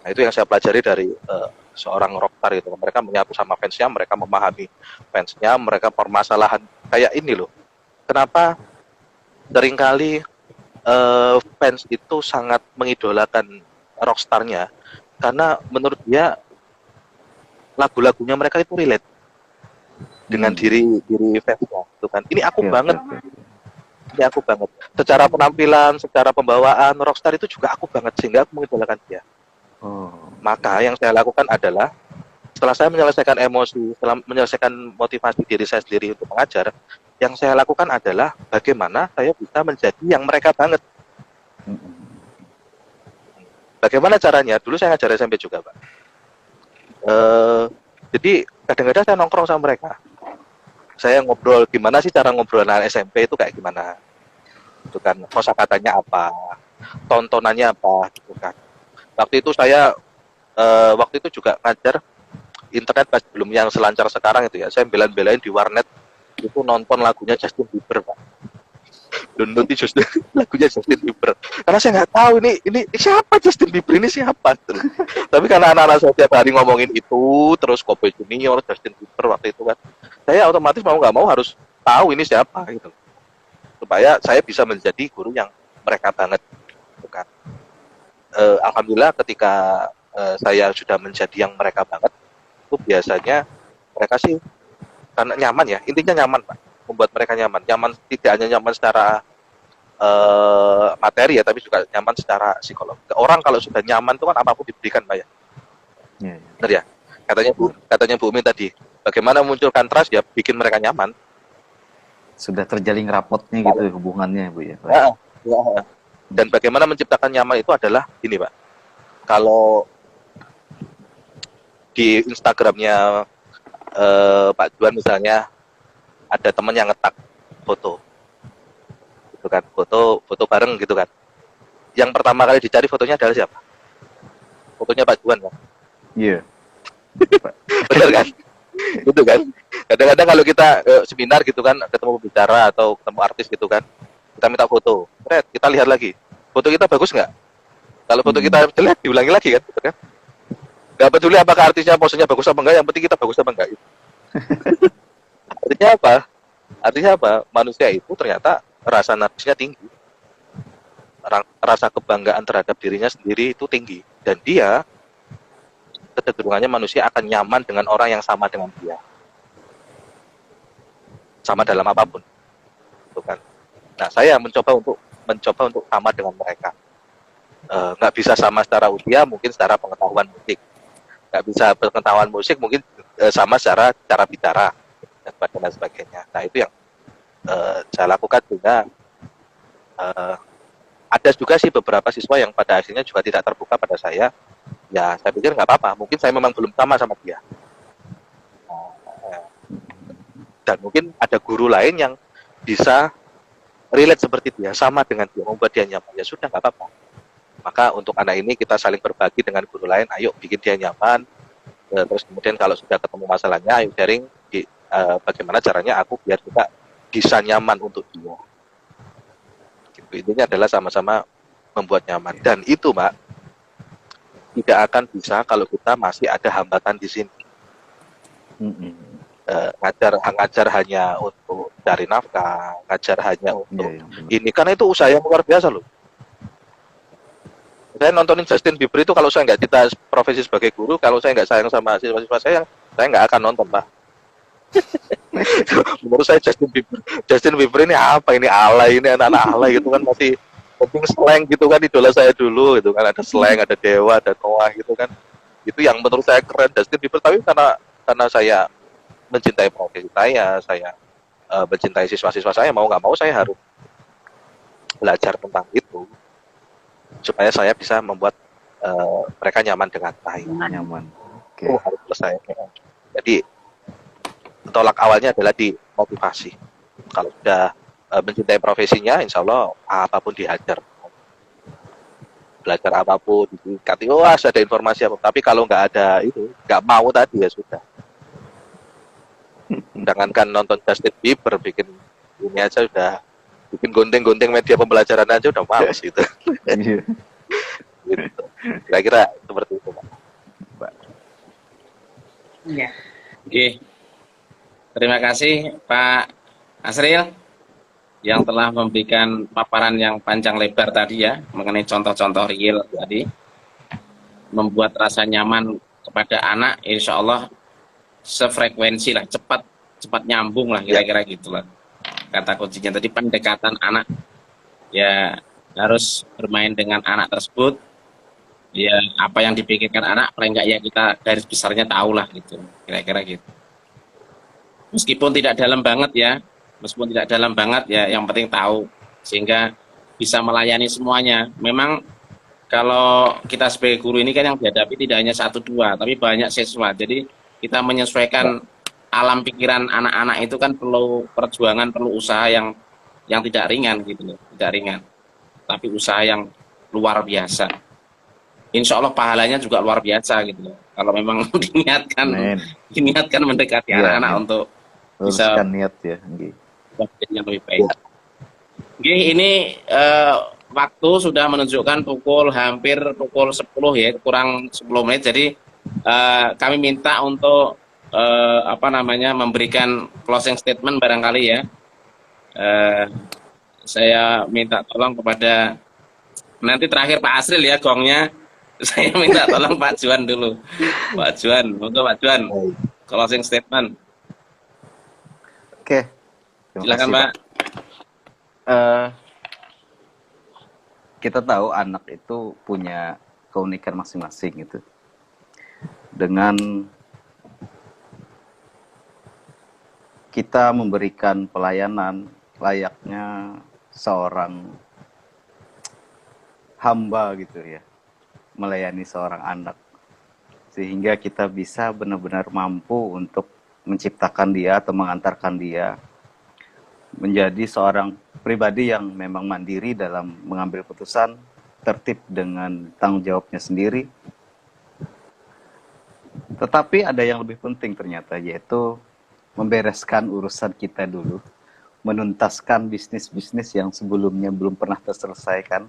Nah, itu yang saya pelajari dari seorang rockstar itu. Mereka menyatu sama fansnya, mereka memahami fansnya, mereka permasalahan kayak ini loh. Kenapa seringkali fans itu sangat mengidolakan rockstarnya? Karena menurut dia lagu-lagunya mereka itu relate dengan diri fansnya, gitu kan. Ini aku banget. Ini aku banget. Secara penampilan, secara pembawaan, rockstar itu juga aku banget sehingga aku mengidolakan dia. Maka yang saya lakukan adalah setelah saya menyelesaikan emosi, setelah menyelesaikan motivasi diri saya sendiri untuk mengajar, yang saya lakukan adalah bagaimana saya bisa menjadi yang mereka banget. Bagaimana caranya? Dulu saya ngajar SMP juga, Pak. Jadi kadang-kadang saya nongkrong sama mereka. Saya ngobrol gimana sih cara ngobrol anak SMP itu kayak gimana, itu kan kosakatanya apa, tontonannya apa, gitu kan. Waktu itu saya juga ngajar internet pas belum yang selancar sekarang itu ya. Saya bela-belain di warnet itu nonton lagunya Justin Bieber, Pak. Download lagunya Justin Bieber. Karena saya nggak tahu ini siapa Justin Bieber, ini siapa. Tapi karena anak-anak saya tiap hari ngomongin itu, terus Kobe Junior, Justin Bieber waktu itu kan, saya otomatis mau nggak mau harus tahu ini siapa gitu. Supaya saya bisa menjadi guru yang mereka banget, gitu kan. Alhamdulillah ketika saya sudah menjadi yang mereka banget, itu biasanya mereka sih karena nyaman ya, intinya nyaman, Pak. Membuat mereka nyaman tidak hanya nyaman secara materi ya, tapi juga nyaman secara psikolog. Orang kalau sudah nyaman itu kan apapun diberikan, Pak ya. Benar ya? Katanya Bu Umi tadi, bagaimana munculkan trust ya, bikin mereka nyaman. Sudah terjalin rapotnya gitu hubungannya, Bu ya. Dan bagaimana menciptakan nyaman itu adalah ini, Pak. Kalau di Instagramnya Pak Juan misalnya, ada teman yang ngetak foto, gitu kan, foto bareng gitu kan. Yang pertama kali dicari fotonya adalah siapa? Fotonya Pak Juan kan? Iya. Benar kan? Gitu kan? Kadang-kadang kalau kita seminar gitu kan, ketemu pembicara atau ketemu artis gitu kan, kita minta foto, kita lihat lagi, foto kita bagus nggak? Kalau foto kita jelek, diulangi lagi kan, gitu kan? Nggak peduli apakah artisnya posenya bagus apa enggak, yang penting kita bagus apa enggak. Gitu. Artinya apa? Manusia itu ternyata rasa narsisnya tinggi, rasa kebanggaan terhadap dirinya sendiri itu tinggi, dan dia kecenderungannya manusia akan nyaman dengan orang yang sama dengan dia, sama dalam apapun, gitu kan. Nah, saya mencoba untuk sama dengan mereka. Nggak bisa sama secara usia, mungkin secara pengetahuan musik. Nggak bisa pengetahuan musik, mungkin sama secara cara bicara dan sebagainya. Nah, itu yang saya lakukan juga. Ada juga sih beberapa siswa yang pada akhirnya juga tidak terbuka pada saya. Ya, saya pikir nggak apa-apa. Mungkin saya memang belum sama dia. Dan mungkin ada guru lain yang bisa relate seperti dia, sama dengan dia, membuat dia nyaman. Ya sudah, nggak apa-apa. Maka untuk anak ini kita saling berbagi dengan guru lain. Ayo bikin dia nyaman. Terus kemudian kalau sudah ketemu masalahnya, ayo sharing bagaimana caranya aku biar kita bisa nyaman untuk dia. Gitu. Intinya adalah sama-sama membuat nyaman. Dan itu, Mbak, tidak akan bisa kalau kita masih ada hambatan di sini. Ngajar hanya untuk cari nafkah, ngajar hanya untuk ini, karena itu usaha yang luar biasa loh. Saya nontonin Justin Bieber itu, kalau saya nggak cita profesi sebagai guru, kalau saya nggak sayang sama siswa-siswa saya nggak akan nonton, Pak. Menurut saya Justin Bieber ini apa ini, alay, ini anak-anak alay gitu kan, masih penting slang gitu kan, idola saya dulu gitu kan, ada slang, ada Dewa, ada Noah gitu kan, itu yang menurut saya keren Justin Bieber. Tapi karena saya mencintai profesi saya mencintai siswa-siswa saya, mau nggak mau saya harus belajar tentang itu supaya saya bisa membuat mereka nyaman dengan saya. Nyaman. Oke. Itu harus selesai. Jadi tolak awalnya adalah di motivasi. Kalau sudah mencintai profesinya, insya Allah apapun dihajar, belajar apapun, dikati, oh ada informasi apa. Tapi kalau nggak ada itu, nggak mau tadi, ya sudah. Jangankan nonton Justin Bieber, bikin ini aja udah, bikin gonting-gonting media pembelajaran aja udah males gitu. Iya. Gitu. Kira-kira seperti itu, Pak. Iya. Oke. Terima kasih Pak Asril yang telah memberikan paparan yang panjang lebar tadi ya, mengenai contoh-contoh real tadi, membuat rasa nyaman kepada anak, insya Allah sefrekuensi lah, cepat nyambung lah, kira-kira gitulah kata kuncinya tadi. Pendekatan anak ya, harus bermain dengan anak tersebut ya, apa yang dipikirkan anak paling enggak ya kita garis besarnya tahu lah gitu, kira-kira gitu. Meskipun tidak dalam banget ya, yang penting tahu sehingga bisa melayani semuanya. Memang kalau kita sebagai guru ini kan yang dihadapi tidak hanya 1-2 tapi banyak siswa, jadi kita menyesuaikan alam pikiran anak-anak itu kan perlu perjuangan, perlu usaha yang tidak ringan gitu loh, tidak ringan, tapi usaha yang luar biasa. Insya Allah pahalanya juga luar biasa gitu loh, kalau memang diniatkan mendekati anak-anak untuk bisa Luruskan niat ya. yang lebih baik. Oke, ini waktu sudah menunjukkan hampir pukul 10 ya, kurang 10 menit. Jadi kami minta untuk memberikan closing statement barangkali ya. Saya minta tolong kepada, nanti terakhir Pak Asril ya gongnya. Saya minta tolong Pak Juan dulu. Pak Juan, untuk Pak Juan closing statement. Oke. Terima Silakan kasih, Pak. Kita tahu anak itu punya keunikan masing-masing gitu. Dengan kita memberikan pelayanan layaknya seorang hamba gitu ya, melayani seorang anak, sehingga kita bisa benar-benar mampu untuk menciptakan dia atau mengantarkan dia menjadi seorang pribadi yang memang mandiri dalam mengambil putusan, tertib dengan tanggung jawabnya sendiri. Tetapi ada yang lebih penting ternyata, yaitu membereskan urusan kita dulu, menuntaskan bisnis-bisnis yang sebelumnya belum pernah terselesaikan,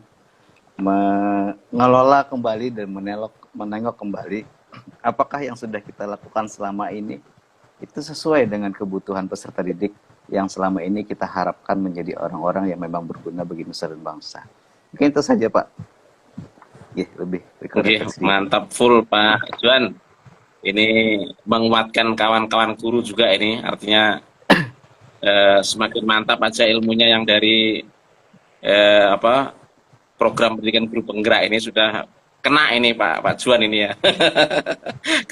mengelola kembali dan menengok kembali apakah yang sudah kita lakukan selama ini itu sesuai dengan kebutuhan peserta didik yang selama ini kita harapkan menjadi orang-orang yang memang berguna bagi nusa dan bangsa. Mungkin itu saja Pak. Ya, lebih. Oke, mantap full Pak Juan. Ini menguatkan kawan-kawan guru juga ini, artinya semakin mantap aja ilmunya yang dari program pendidikan guru penggerak ini sudah kena ini Pak Juan ini ya.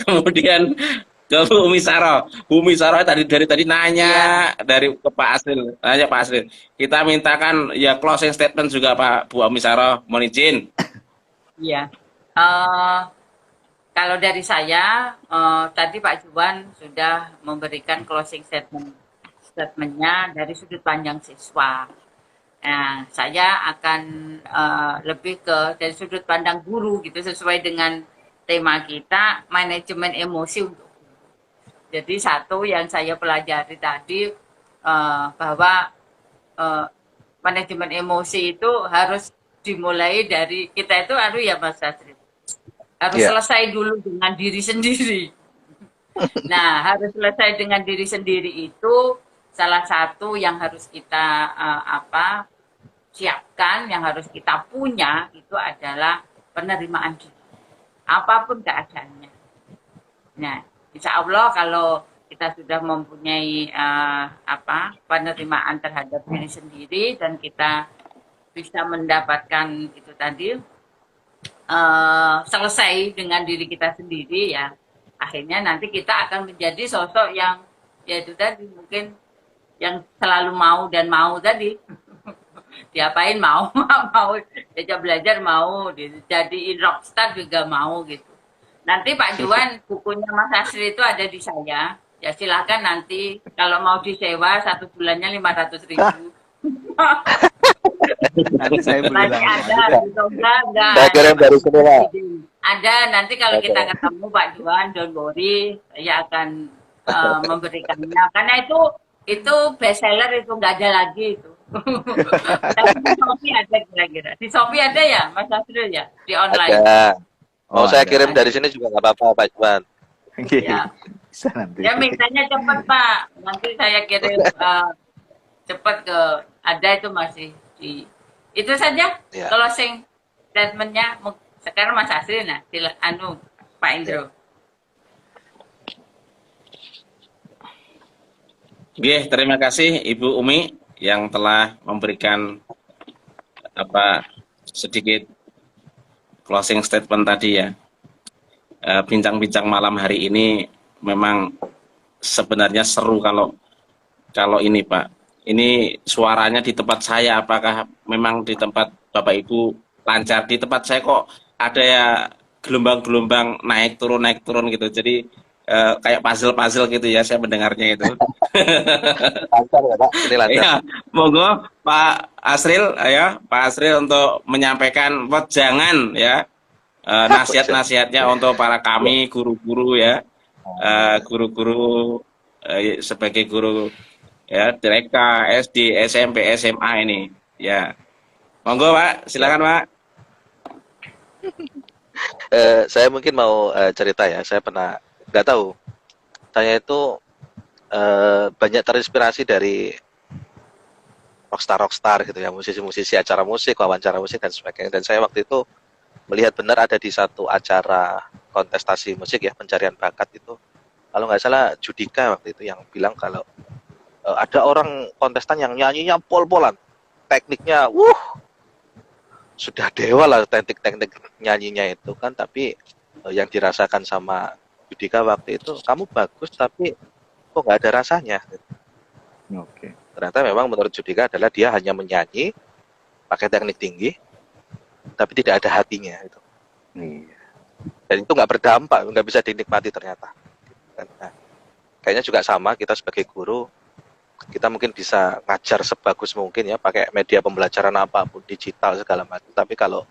Kemudian ke Bu Misaro dari tadi nanya dari ke Pak Asril, nanya Pak Asril. Kita mintakan ya closing statement juga Pak Bu Misaro, mohon izin. Iya. Kalau dari saya tadi Pak Juan sudah memberikan closing statementnya dari sudut pandang siswa. Nah, saya akan lebih ke dari sudut pandang guru gitu, sesuai dengan tema kita manajemen emosi untuk guru. Jadi satu yang saya pelajari tadi bahwa manajemen emosi itu harus dimulai dari kita itu ya Mas Asri. Harus selesai dulu dengan diri sendiri. Nah, harus selesai dengan diri sendiri itu salah satu yang harus kita siapkan, yang harus kita punya itu adalah penerimaan diri, apapun keadaannya. Nah, insya Allah kalau kita sudah mempunyai penerimaan terhadap diri sendiri dan kita bisa mendapatkan itu tadi selesai dengan diri kita sendiri ya, akhirnya nanti kita akan menjadi sosok yang yaitu tadi mungkin yang selalu mau dan mau tadi diapain mau mau diajak belajar mau dijadiin rockstar juga mau gitu. Nanti Pak Juan bukunya Mas Asri itu ada di saya ya, silakan nanti kalau mau disewa 1 bulannya 500.000. Nanti saya beli Nanti langsung ada aja. di Tongga, enggak Saya kirim dari sini, Pak. ada nanti kalau Oke. kita ketemu Pak Juan, don't worry, saya akan memberikannya karena itu bestseller itu nggak ada lagi itu. Tapi di Shopee ada kira-kira. Di Shopee ada ya, Mas Asrul ya, di online. Ada. Mau Oh, saya ada. kirim dari sini juga nggak apa-apa, Pak Juan. Oke. Ya. Bisa nanti. Ya mintanya cepat Pak, nanti saya kirim cepat ke ada itu masih di itu saja Ya. closing statementnya. Sekarang Mas Asri nah, Pak Indro. Oke, terima kasih Ibu Umi yang telah memberikan sedikit closing statement tadi ya. Bincang-bincang malam hari ini memang sebenarnya seru kalau ini Pak. Ini suaranya di tempat saya, apakah memang di tempat Bapak Ibu lancar? Di tempat saya kok ada ya gelombang-gelombang naik turun gitu. Jadi kayak puzzle gitu ya saya mendengarnya itu. Lancar ya, Pak? Ini lancar. Ya, monggo Pak Asril ya, Pak Asril untuk menyampaikan jangan ya nasihat-nasihatnya untuk para kami guru-guru ya, guru-guru sebagai guru ya TK, SD, SMP, SMA ini ya. Monggo Pak, silakan Pak. Saya mungkin mau cerita ya. Saya pernah nggak tahu. Saya itu banyak terinspirasi dari rockstar gitu ya, musisi-musisi acara musik, wawancara musik dan sebagainya. Dan saya waktu itu melihat benar ada di satu acara kontestasi musik ya, pencarian bakat itu. Kalau nggak salah Judika waktu itu yang bilang kalau ada orang kontestan yang nyanyinya pol-polan, tekniknya, sudah dewa lah teknik-teknik nyanyinya itu kan, tapi yang dirasakan sama Judika waktu itu, kamu bagus tapi kok nggak ada rasanya. Oke. Ternyata memang menurut Judika adalah dia hanya menyanyi pakai teknik tinggi, tapi tidak ada hatinya itu. Iya. Dan itu nggak berdampak, nggak bisa dinikmati ternyata. Nah, kayaknya juga sama kita sebagai guru, kita mungkin bisa ngajar sebagus mungkin ya, pakai media pembelajaran apapun, digital segala macam. Tapi kalau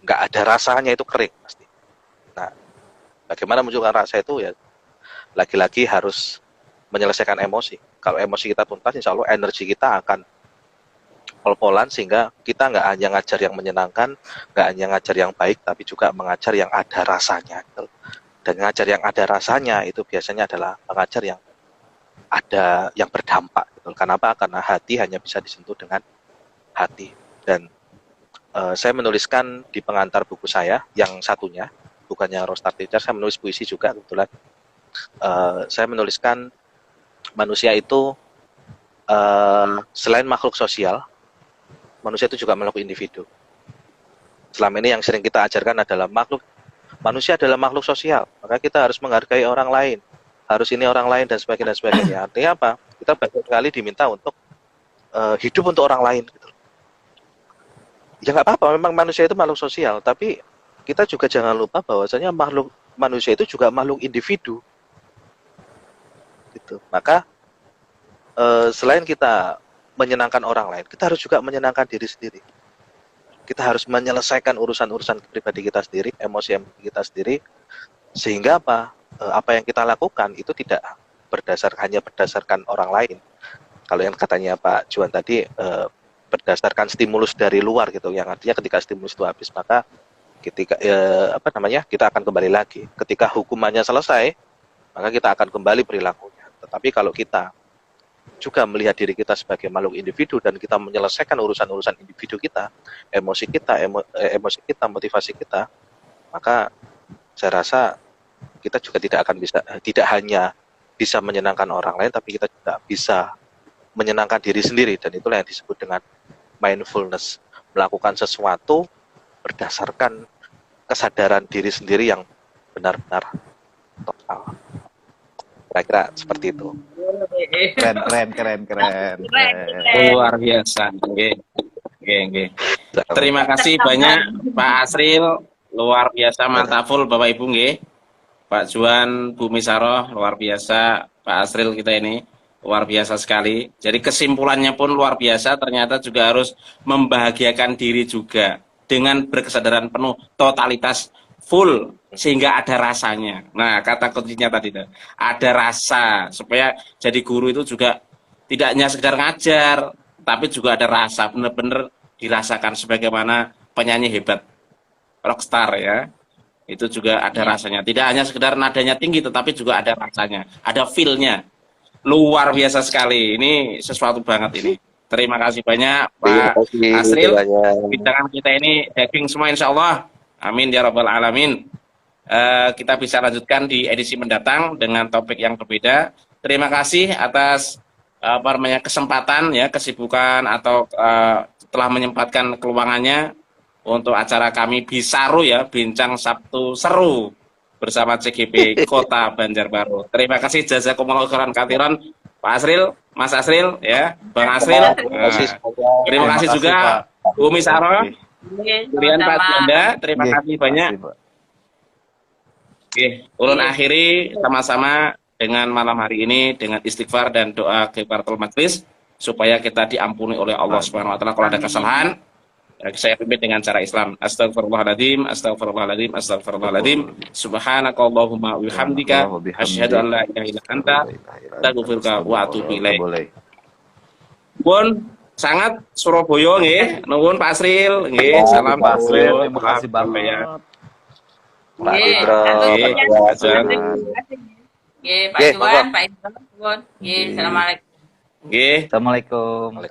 nggak ada rasanya itu kering pasti. Nah, bagaimana munculkan rasa itu ya? Lagi-lagi harus menyelesaikan emosi. Kalau emosi kita tuntas, insya Allah energi kita akan pol-polan sehingga kita nggak hanya ngajar yang menyenangkan, nggak hanya ngajar yang baik, tapi juga mengajar yang ada rasanya. Dan ngajar yang ada rasanya itu biasanya adalah pengajar yang ada yang berdampak. Kenapa? Karena hati hanya bisa disentuh dengan hati. Dan saya menuliskan di pengantar buku saya yang satunya, bukannya Rockstar Teacher, saya menulis puisi juga kebetulan. Saya menuliskan manusia itu selain makhluk sosial, manusia itu juga makhluk individu. Selama ini yang sering kita ajarkan adalah manusia adalah makhluk sosial, maka kita harus menghargai orang lain, harus ini orang lain dan sebagainya. Artinya apa? Kita banyak sekali diminta untuk hidup untuk orang lain. Gitu. Ya nggak apa-apa, memang manusia itu makhluk sosial, tapi kita juga jangan lupa bahwasanya manusia itu juga makhluk individu. Gitu. Maka selain kita menyenangkan orang lain, kita harus juga menyenangkan diri sendiri. Kita harus menyelesaikan urusan-urusan pribadi kita sendiri, emosi kita sendiri, sehingga apa yang kita lakukan itu tidak hanya berdasarkan orang lain. Kalau yang katanya Pak Juan tadi berdasarkan stimulus dari luar gitu, yang artinya ketika stimulus itu habis maka ketika kita akan kembali lagi. Ketika hukumannya selesai, maka kita akan kembali perilakunya. Tetapi kalau kita juga melihat diri kita sebagai makhluk individu dan kita menyelesaikan urusan-urusan individu kita, emosi kita, motivasi kita, maka saya rasa kita juga tidak hanya bisa menyenangkan orang lain, tapi kita juga bisa menyenangkan diri sendiri, dan itulah yang disebut dengan mindfulness, melakukan sesuatu berdasarkan kesadaran diri sendiri yang benar-benar total. Kira-kira seperti itu. Keren. Luar biasa. Oke. Terima kasih banyak Pak Asril, luar biasa mantapul Bapak Ibu nggih. Pak Juan, Bu Misaroh, luar biasa. Pak Asril kita ini luar biasa sekali. Jadi kesimpulannya pun luar biasa, ternyata juga harus membahagiakan diri juga dengan berkesadaran penuh, totalitas full, sehingga ada rasanya. Nah, kata kuncinya tadi tuh, ada rasa, supaya jadi guru itu juga tidak hanya sekedar ngajar, tapi juga ada rasa, benar-benar dirasakan sebagaimana penyanyi hebat, rockstar ya. Itu juga ada rasanya. Tidak hanya sekedar nadanya tinggi, tetapi juga ada rasanya, ada feel-nya. Luar biasa sekali. Ini sesuatu banget ini. Terima kasih banyak Pak Asril. Bintangan kita ini daging semua insya Allah. Amin ya rabbal alamin. Kita bisa lanjutkan di edisi mendatang dengan topik yang berbeda. Terima kasih atas kesempatan ya, kesibukan atau telah menyempatkan keluangannya untuk acara kami Bisaru ya, Bincang Sabtu Seru bersama CGP Kota Banjarbaru. Terima kasih, jazakumullah khairan katsiran Pak Asril, Mas Asril ya, Bang Asril. Terima kasih juga Bu Misaro, kemudian Pak Janda, terima kasih banyak. Oke, ulun akhiri sama-sama dengan malam hari ini dengan istighfar dan doa kifaratul majlis supaya kita diampuni oleh Allah Subhanahu wa taala kalau ada kesalahan. Saya pimpin dengan cara Islam. Astagfirullahaladzim, astagfirullahaladzim, astagfirullahaladzim. Subhanakallahumma wihamdika asyhadu an la ilaha illa anta astaghfiruka wa atubu ilaik. Pun sangat Surabaya nggih, nuwun Pak Asril nggih. Salam Pak Asril, terima Salam kasih banget. Pak Indro, Pak Juan, Pak Indro, assalamualaikum. Nggih. Assalamualaikum.